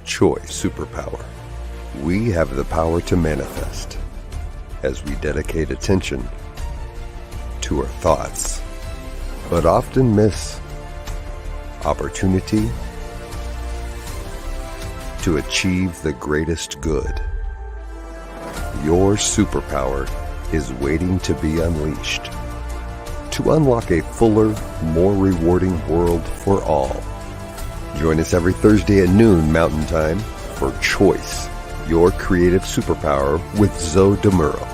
choice superpower. We have the power to manifest as we dedicate attention to our thoughts, but often miss opportunity to achieve the greatest good. Your superpower is waiting to be unleashed to unlock a fuller, more rewarding world for all. Join us every Thursday at noon Mountain Time for Choice, your creative superpower with Zoe Muro.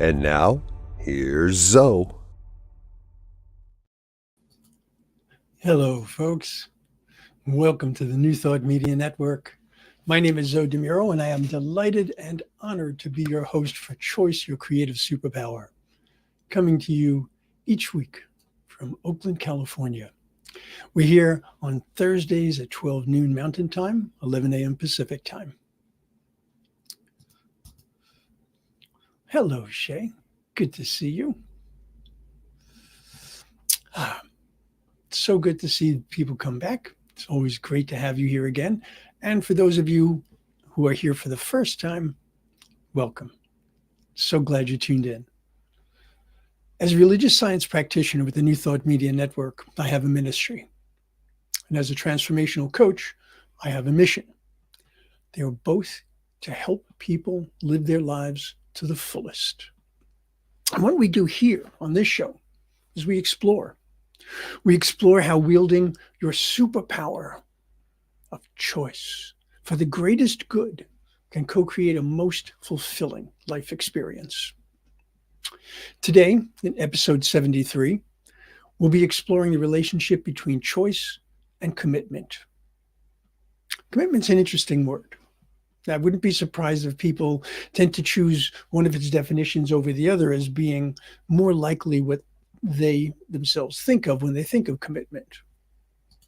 And now, here's Zoe. Hello, folks. Welcome to the New Thought Media Network. My name is Zoe Muro, and I am delighted and honored to be your host for Choice, your creative superpower, coming to you each week from Oakland, California. We're here on Thursdays at 12 noon Mountain Time, 11 a.m. Pacific Time. Hello, Shay. Good to see you. So good to see people come back. It's always great to have you here again. And for those of you who are here for the first time, welcome. So glad you tuned in. As a religious science practitioner with the New Thought Media Network, I have a ministry. And as a transformational coach, I have a mission. They are both to help people live their lives to the fullest. And what we do here on this show is we explore. We explore how wielding your superpower of choice for the greatest good can co-create a most fulfilling life experience. Today, in episode 73, we'll be exploring the relationship between choice and commitment. Commitment's an interesting word. I wouldn't be surprised if people tend to choose one of its definitions over the other as being more likely what they themselves think of when they think of commitment.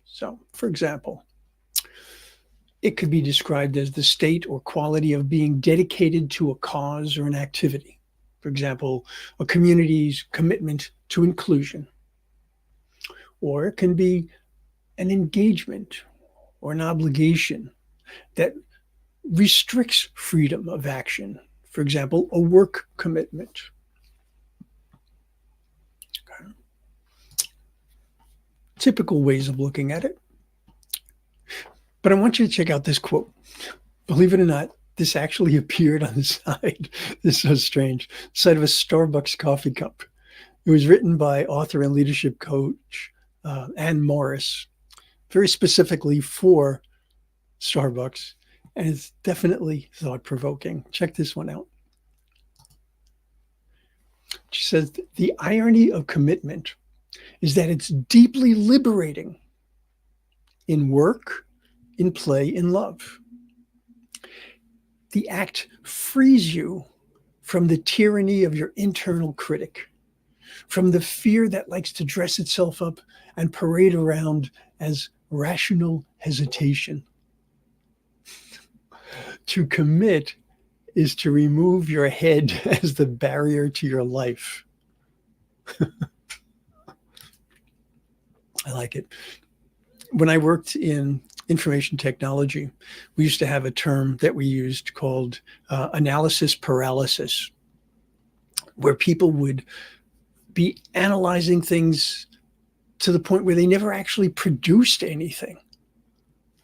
So, for example, it could be described as the state or quality of being dedicated to a cause or an activity. For example, a community's commitment to inclusion. Or it can be an engagement or an obligation that restricts freedom of action. For example, a work commitment. Okay. Typical ways of looking at it. But I want you to check out this quote. Believe it or not, this actually appeared on the side. This is so strange. Side of a Starbucks coffee cup. It was written by author and leadership coach Anne Morris, very specifically for Starbucks. And it's definitely thought-provoking. Check this one out. She says, the irony of commitment is that it's deeply liberating in work, in play, in love. The act frees you from the tyranny of your internal critic, from the fear that likes to dress itself up and parade around as rational hesitation. To commit is to remove your head as the barrier to your life. I like it. When I worked in information technology, we used to have a term that we used called analysis paralysis, where people would be analyzing things to the point where they never actually produced anything.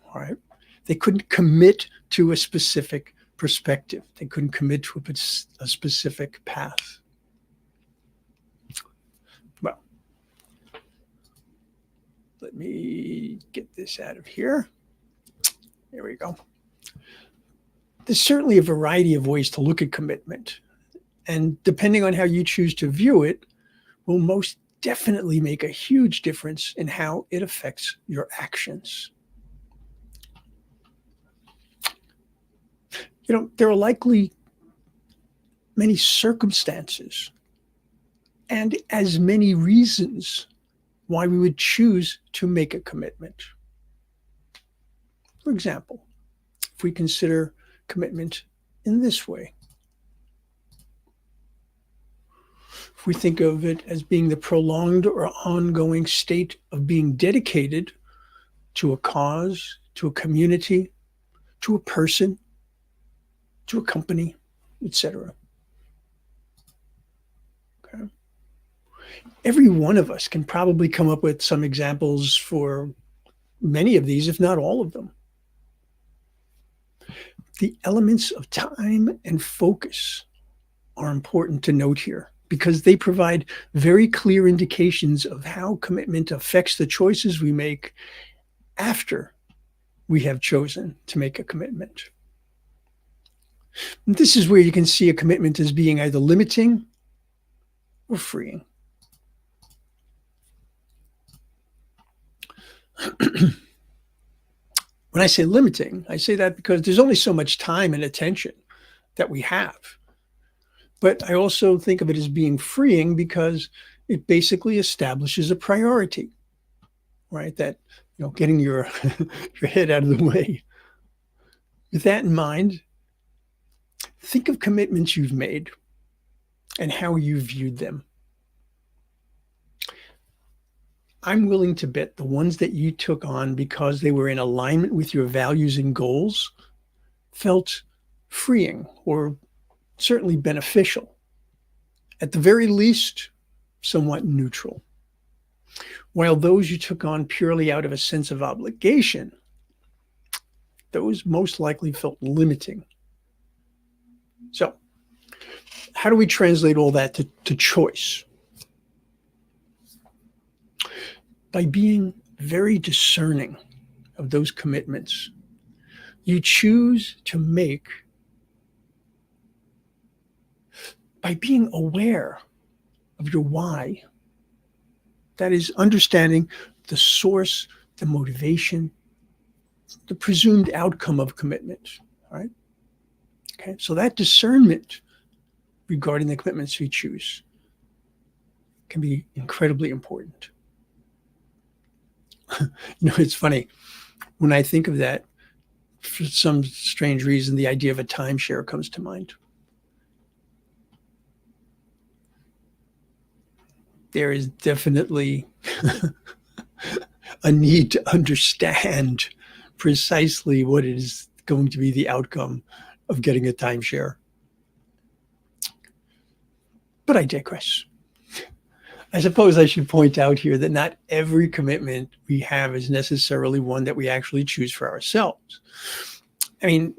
All right. They couldn't commit to a specific perspective. They couldn't commit to a specific path. Well, let me get this out of here. There we go. There's certainly a variety of ways to look at commitment. And depending on how you choose to view it, will most definitely make a huge difference in how it affects your actions. You know, there are likely many circumstances and as many reasons why we would choose to make a commitment. For example, if we consider commitment in this way, if we think of it as being the prolonged or ongoing state of being dedicated to a cause, to a community, to a person, to a company, etc. Okay. Every one of us can probably come up with some examples for many of these, if not all of them. The elements of time and focus are important to note here because they provide very clear indications of how commitment affects the choices we make after we have chosen to make a commitment. And this is where you can see a commitment as being either limiting or freeing. When I say limiting, I say that because there's only so much time and attention that we have. But I also think of it as being freeing because it basically establishes a priority, right? That, getting your head out of the way. With that in mind, think of commitments you've made and how you viewed them. I'm willing to bet the ones that you took on because they were in alignment with your values and goals felt freeing or certainly beneficial. At the very least, somewhat neutral. While those you took on purely out of a sense of obligation, those most likely felt limiting. So, how do we translate all that to choice? By being very discerning of those commitments you choose to make, by being aware of your why. That is understanding the source, the motivation, the presumed outcome of commitment, right? Okay, so that discernment regarding the commitments we choose can be incredibly important. It's funny. When I think of that, for some strange reason, the idea of a timeshare comes to mind. There is definitely a need to understand precisely what is going to be the outcome of getting a timeshare. But I digress. I suppose I should point out here that not every commitment we have is necessarily one that we actually choose for ourselves. I mean,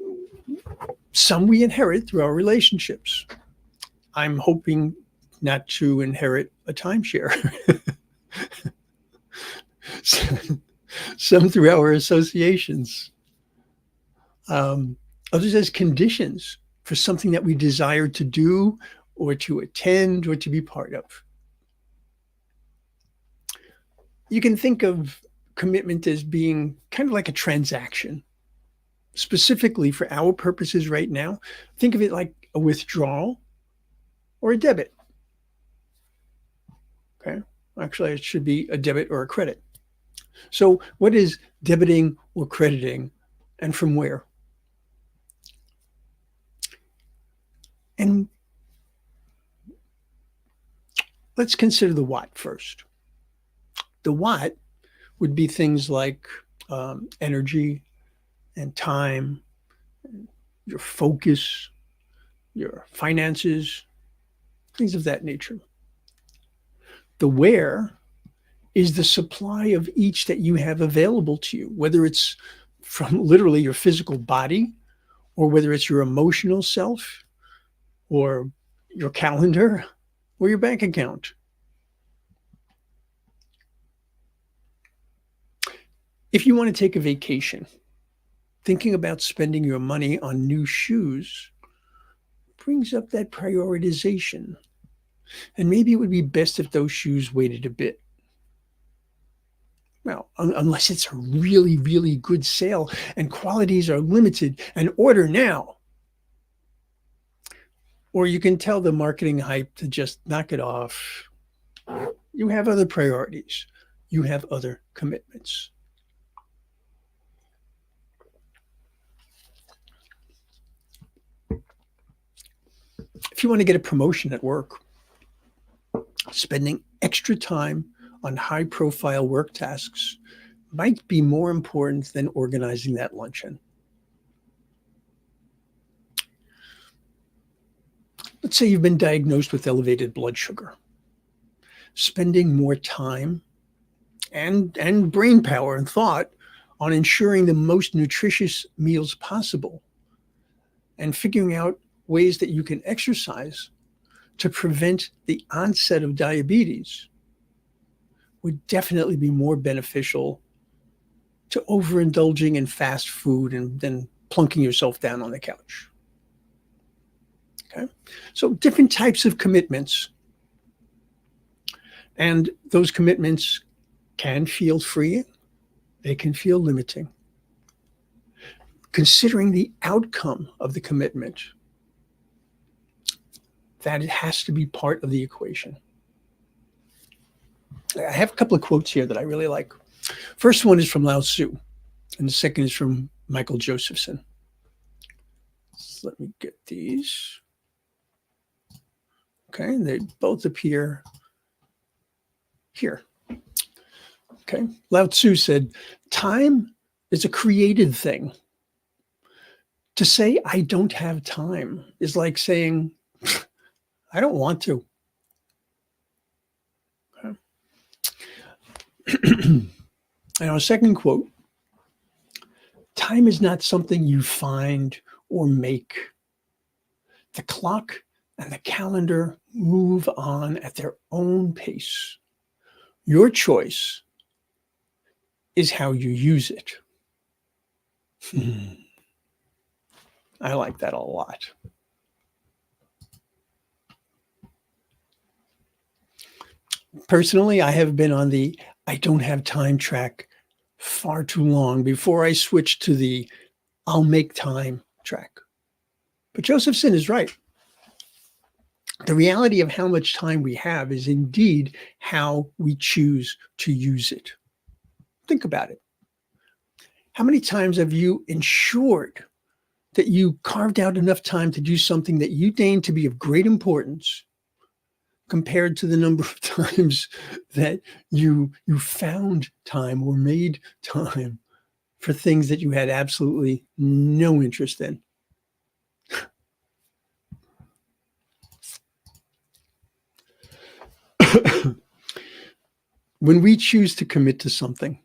some we inherit through our relationships. I'm hoping not to inherit a timeshare. Some through our associations. Others as conditions for something that we desire to do or to attend or to be part of. You can think of commitment as being kind of like a transaction. Specifically for our purposes right now, think of it like a withdrawal or a debit. Okay, actually it should be a debit or a credit. So what is debiting or crediting and from where? And let's consider the what first. The what would be things like energy and time, your focus, your finances, things of that nature. The where is the supply of each that you have available to you, whether it's from literally your physical body or whether it's your emotional self or your calendar or your bank account. If you want to take a vacation, thinking about spending your money on new shoes brings up that prioritization. And maybe it would be best if those shoes waited a bit. Well, unless it's a really, really good sale and qualities are limited and order now. Or you can tell the marketing hype to just knock it off. You have other priorities. You have other commitments. If you want to get a promotion at work, spending extra time on high-profile work tasks might be more important than organizing that luncheon. Let's say you've been diagnosed with elevated blood sugar. Spending more time and brain power and thought on ensuring the most nutritious meals possible and figuring out ways that you can exercise to prevent the onset of diabetes would definitely be more beneficial to overindulging in fast food and then plunking yourself down on the couch. Okay, so different types of commitments, and those commitments can feel freeing, they can feel limiting. Considering the outcome of the commitment, that it has to be part of the equation. I have a couple of quotes here that I really like. First one is from Lao Tzu, and the second is from Michael Josephson. So let me get these. Okay, they both appear here. Okay, Lao Tzu said, time is a created thing. To say I don't have time is like saying, I don't want to. Okay. And our second quote, time is not something you find or make. The clock and the calendar move on at their own pace. Your choice is how you use it. I like that a lot. Personally, I have been on the I don't have time track far too long before I switched to the I'll make time track. But Josephson is right. The reality of how much time we have is indeed how we choose to use it. Think about it. How many times have you ensured that you carved out enough time to do something that you deign to be of great importance compared to the number of times that you found time or made time for things that you had absolutely no interest in? When we choose to commit to something,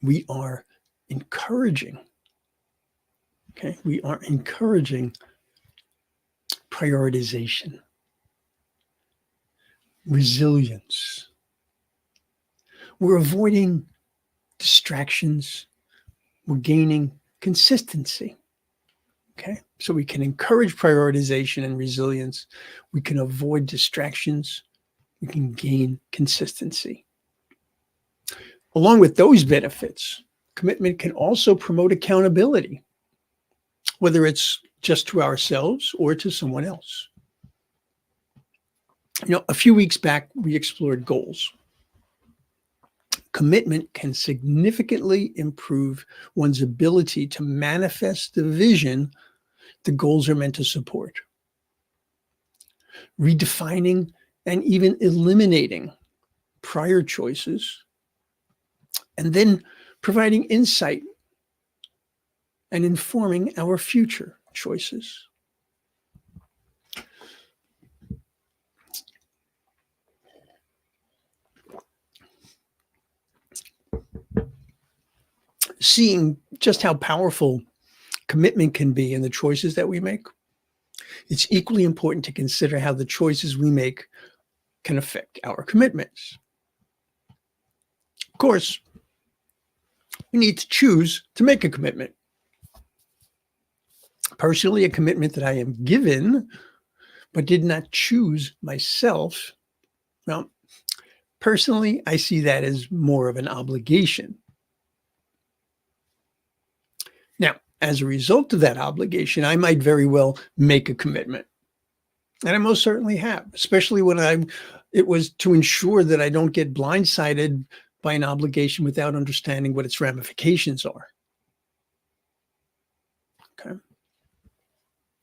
we are encouraging, we are encouraging prioritization, resilience. We're avoiding distractions. We're gaining consistency. Okay, so we can encourage prioritization and resilience. We can avoid distractions. We can gain consistency. Along with those benefits, commitment can also promote accountability, whether it's just to ourselves or to someone else. A few weeks back, we explored goals. Commitment can significantly improve one's ability to manifest the vision the goals are meant to support. Redefining and even eliminating prior choices, and then providing insight and informing our future choices. Seeing just how powerful commitment can be in the choices that we make, it's equally important to consider how the choices we make can affect our commitments. Of course, we need to choose to make a commitment. Personally, a commitment that I am given but did not choose myself, well, personally, I see that as more of an obligation. Now, as a result of that obligation, I might very well make a commitment. And I most certainly have, especially when it was to ensure that I don't get blindsided by an obligation without understanding what its ramifications are. Okay.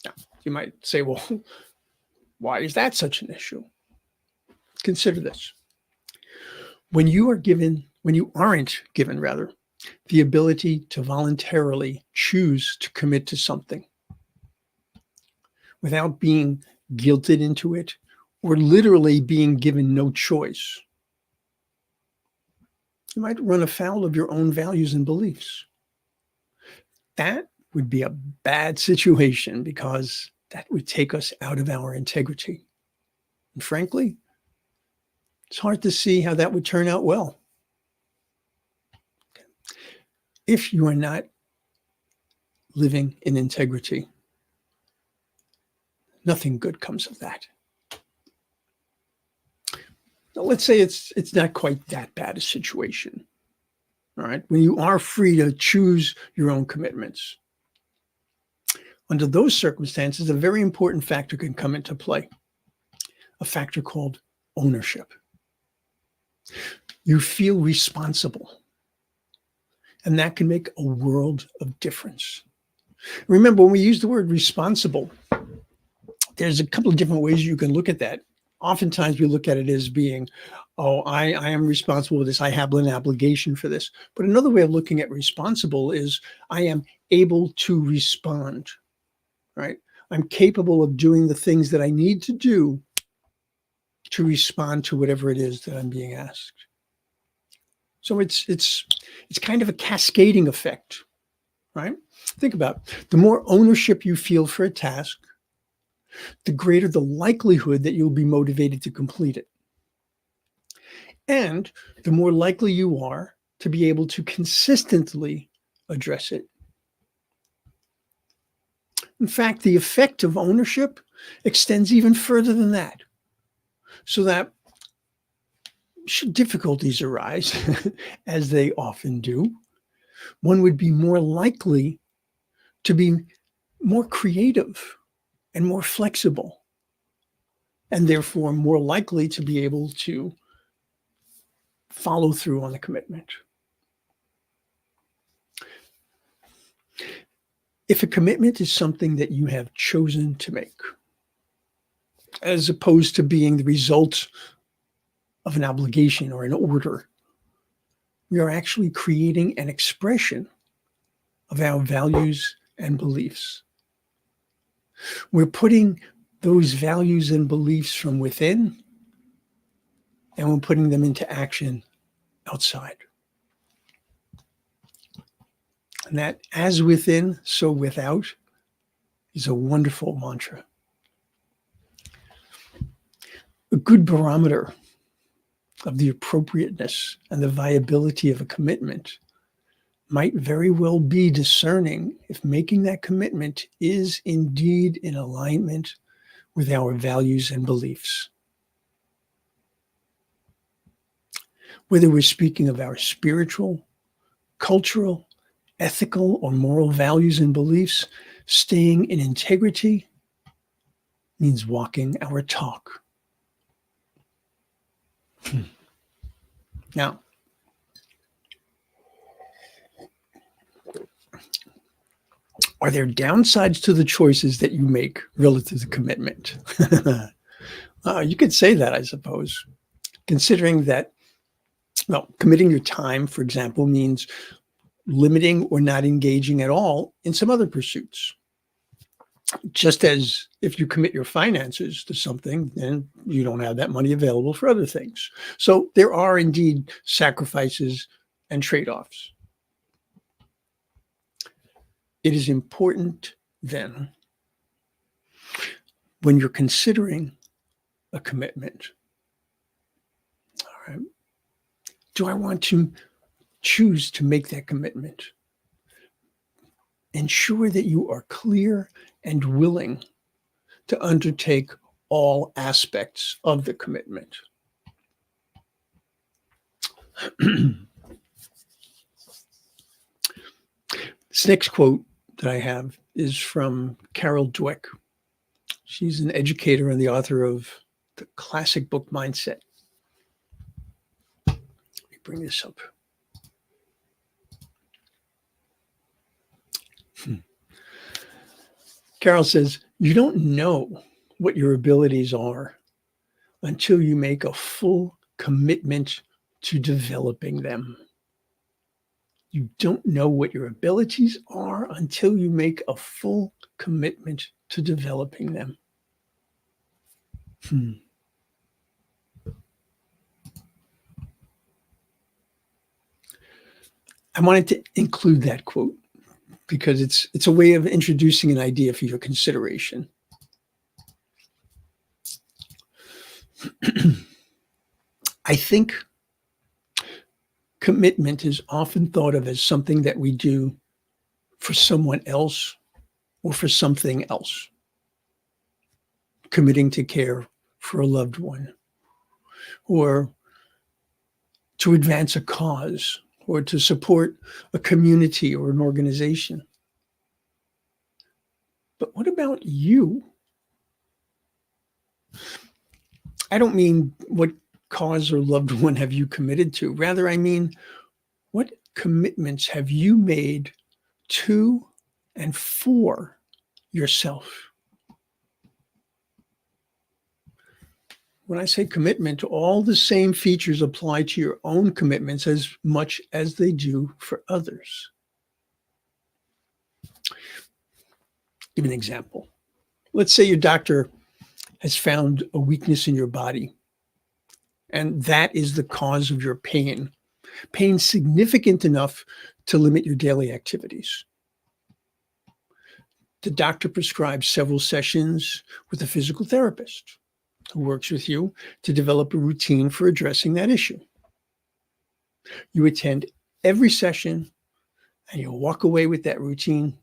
Now, You might say, well, why is that such an issue? Consider this. When you aren't given the ability to voluntarily choose to commit to something without being guilted into it or literally being given no choice, you might run afoul of your own values and beliefs. That would be a bad situation because that would take us out of our integrity. And frankly, it's hard to see how that would turn out well. If you are not living in integrity, nothing good comes of that. Now, let's say it's not quite that bad a situation. All right, when you are free to choose your own commitments. Under those circumstances, a very important factor can come into play, a factor called ownership. You feel responsible, and that can make a world of difference. Remember, when we use the word responsible, there's a couple of different ways you can look at that. Oftentimes we look at it as being, oh, I am responsible for this. I have an obligation for this. But another way of looking at responsible is I am able to respond, right? I'm capable of doing the things that I need to do to respond to whatever it is that I'm being asked. So it's kind of a cascading effect, right? Think about it. The more ownership you feel for a task, the greater the likelihood that you'll be motivated to complete it. And the more likely you are to be able to consistently address it. In fact, the effect of ownership extends even further than that. So that should difficulties arise, as they often do, one would be more likely to be more creative and more flexible, and therefore more likely to be able to follow through on the commitment. If a commitment is something that you have chosen to make, as opposed to being the result of an obligation or an order, we are actually creating an expression of our values and beliefs. We're putting those values and beliefs from within, and we're putting them into action outside. And that as within, so without is a wonderful mantra. A good barometer of the appropriateness and the viability of a commitment might very well be discerning if making that commitment is indeed in alignment with our values and beliefs. Whether we're speaking of our spiritual, cultural, ethical, or moral values and beliefs, staying in integrity means walking our talk. Now, are there downsides to the choices that you make relative to commitment? You could say that, I suppose, considering that, well, committing your time, for example, means limiting or not engaging at all in some other pursuits. Just as if you commit your finances to something, then you don't have that money available for other things. So there are indeed sacrifices and trade-offs. It is important then, when you're considering a commitment, all right, do I want to choose to make that commitment? Ensure that you are clear and willing to undertake all aspects of the commitment. This next quote that I have is from Carol Dweck. She's an educator and the author of the classic book Mindset. Let me bring this up. Carol says, you don't know what your abilities are until you make a full commitment to developing them. You don't know what your abilities are until you make a full commitment to developing them. I wanted to include that quote because it's a way of introducing an idea for your consideration. I think commitment is often thought of as something that we do for someone else or for something else. Committing to care for a loved one, or to advance a cause, or to support a community or an organization. But what about you? I don't mean what cause or loved one have you committed to. Rather, I mean, what commitments have you made to and for yourself? When I say commitment, all the same features apply to your own commitments as much as they do for others. Give an example. Let's say your doctor has found a weakness in your body, and that is the cause of your pain significant enough to limit your daily activities. The doctor prescribes several sessions with a physical therapist who works with you to develop a routine for addressing that issue. You attend every session and you walk away with that routine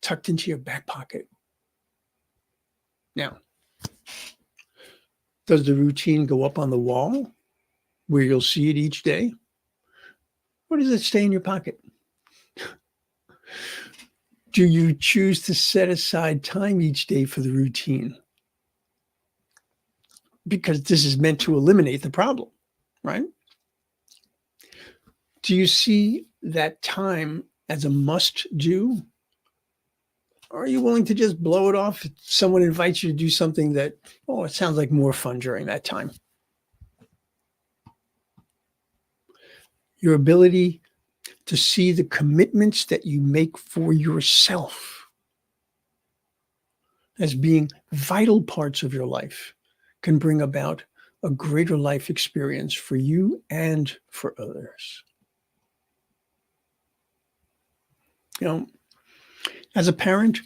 tucked into your back pocket. Now, does the routine go up on the wall where you'll see it each day? Or does it stay in your pocket? Do you choose to set aside time each day for the routine? Because this is meant to eliminate the problem, right? Do you see that time as a must-do? Or are you willing to just blow it off if someone invites you to do something that, oh, it sounds like more fun during that time? Your ability to see the commitments that you make for yourself as being vital parts of your life can bring about a greater life experience for you and for others. You know, as a parent,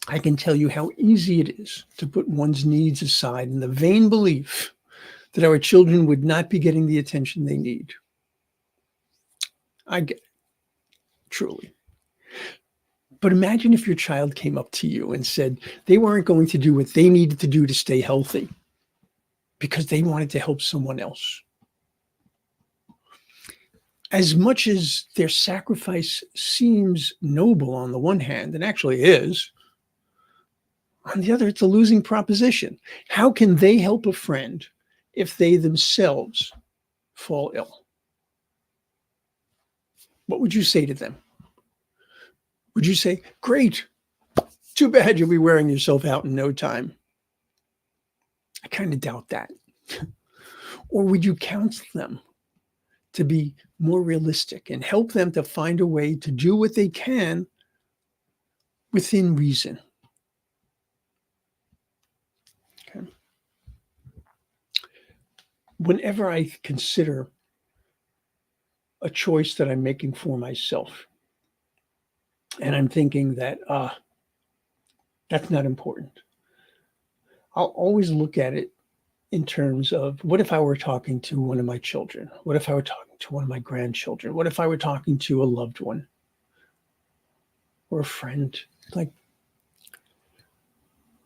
I can tell you how easy it is to put one's needs aside in the vain belief that our children would not be getting the attention they need. I get it, truly. But imagine if your child came up to you and said they weren't going to do what they needed to do to stay healthy because they wanted to help someone else. As much as their sacrifice seems noble on the one hand, and actually is, on the other, it's a losing proposition. How can they help a friend if they themselves fall ill? What would you say to them? Would you say, great, too bad you'll be wearing yourself out in no time? I kind of doubt that. Or would you counsel them to be more realistic and help them to find a way to do what they can within reason? Okay. Whenever I consider a choice that I'm making for myself, and I'm thinking that that's not important, I'll always look at it in terms of, what if I were talking to one of my children? What if I were talking to one of my grandchildren? What if I were talking to a loved one or a friend? Like,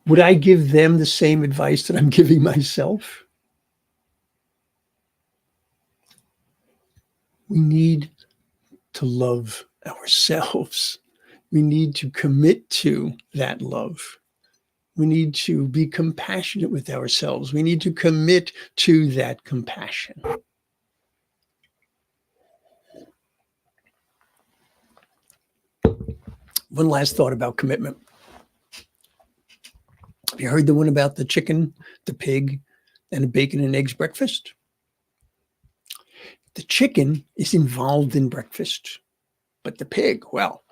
would I give them the same advice that I'm giving myself? We need to love ourselves. We need to commit to that love. We need to be compassionate with ourselves. We need to commit to that compassion. One last thought about commitment. You heard the one about the chicken, the pig, and a bacon and eggs breakfast? The chicken is involved in breakfast, but the pig, well,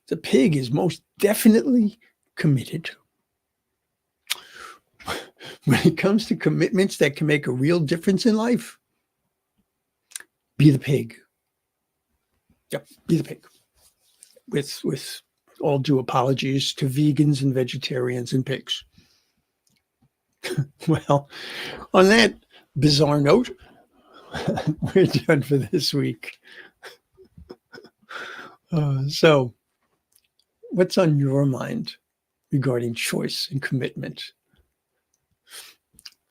the pig is most definitely committed. When it comes to commitments that can make a real difference in life, be the pig. Yep, be the pig. With all due apologies to vegans and vegetarians and pigs. Well, on that bizarre note, we're done for this week. So, what's on your mind regarding choice and commitment?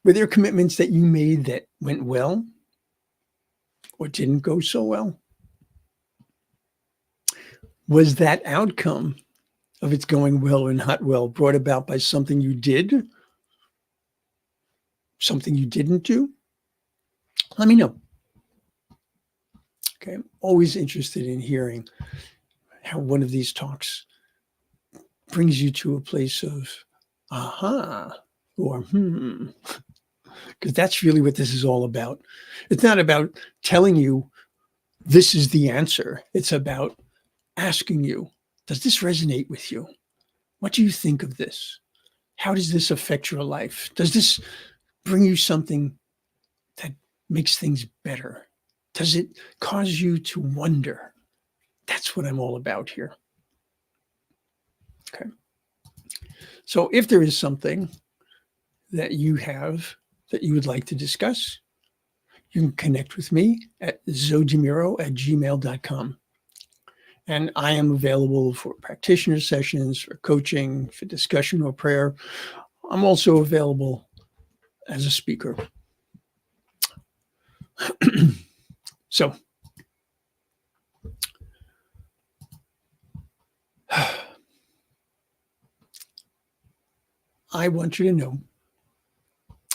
Were there commitments that you made that went well or didn't go so well? Was that outcome of it's going well or not well brought about by something you did? Something you didn't do? Let me know. Okay, I'm always interested in hearing how one of these talks brings you to a place of aha or because that's really what this is all about. It's not about telling you this is the answer. It's about asking you, does this resonate with you? What do you think of this? How does this affect your life? Does this bring you something that makes things better? Does it cause you to wonder? That's what I'm all about here. Okay. So if there is something that you have that you would like to discuss, you can connect with me at zodimuro@gmail.com. And I am available for practitioner sessions, for coaching, for discussion or prayer. I'm also available as a speaker. So, I want you to know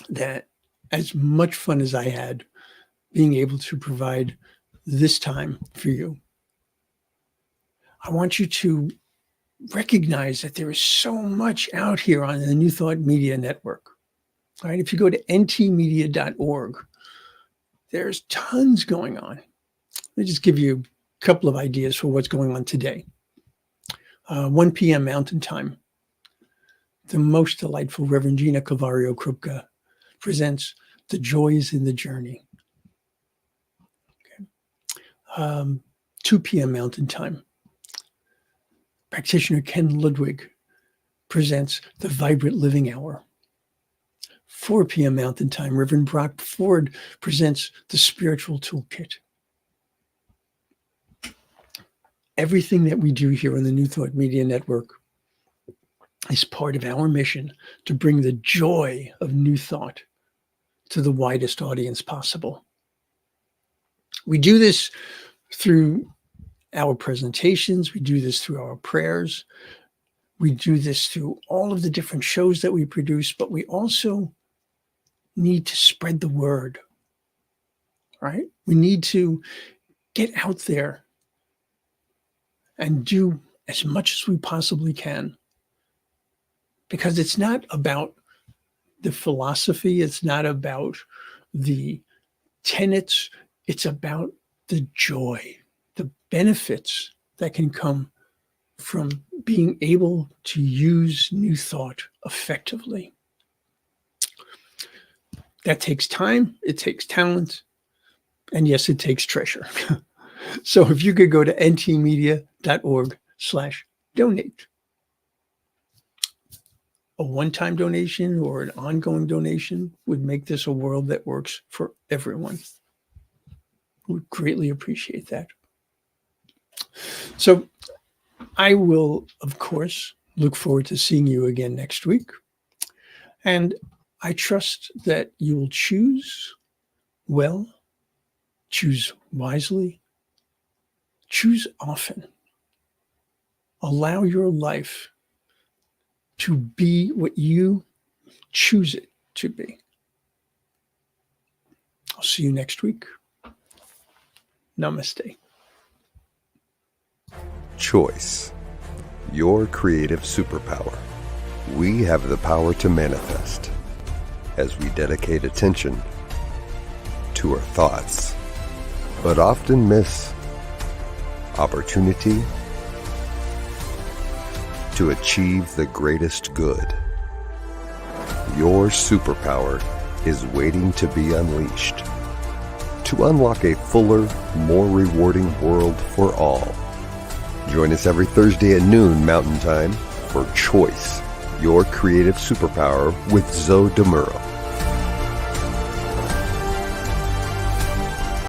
that as much fun as I had being able to provide this time for you, I want you to recognize that there is so much out here on the New Thought Media Network. All right, if you go to ntmedia.org, there's tons going on. Let me just give you a couple of ideas for what's going on today. 1 p.m. Mountain Time, the most delightful Reverend Gina Calvario Krupka presents The Joys in the Journey. Okay. 2 p.m. Mountain Time, Practitioner Ken Ludwig presents The Vibrant Living Hour. 4 p.m. Mountain Time, Reverend Brock Ford presents The Spiritual Toolkit. Everything that we do here on the New Thought Media Network is part of our mission to bring the joy of new thought to the widest audience possible. We do this through our presentations. We do this through our prayers. We do this through all of the different shows that we produce, but we also need to spread the word, right? We need to get out there and do as much as we possibly can, because it's not about the philosophy. It's not about the tenets. It's about the joy, the benefits that can come from being able to use new thought effectively. That takes time, it takes talent, and yes, it takes treasure. So if you could go to ntmedia.org/donate. A one-time donation or an ongoing donation would make this a world that works for everyone. Would greatly appreciate that. So I will, of course, look forward to seeing you again next week. And I trust that you will choose well, choose wisely, choose often. Allow your life to be what you choose it to be. I'll see you next week. Namaste. Choice, your creative superpower. We have the power to manifest as we dedicate attention to our thoughts, but often miss opportunity to achieve the greatest good. Your superpower is waiting to be unleashed to unlock a fuller, more rewarding world for all. Join us every Thursday at noon Mountain Time for Choice, your creative superpower with Muro.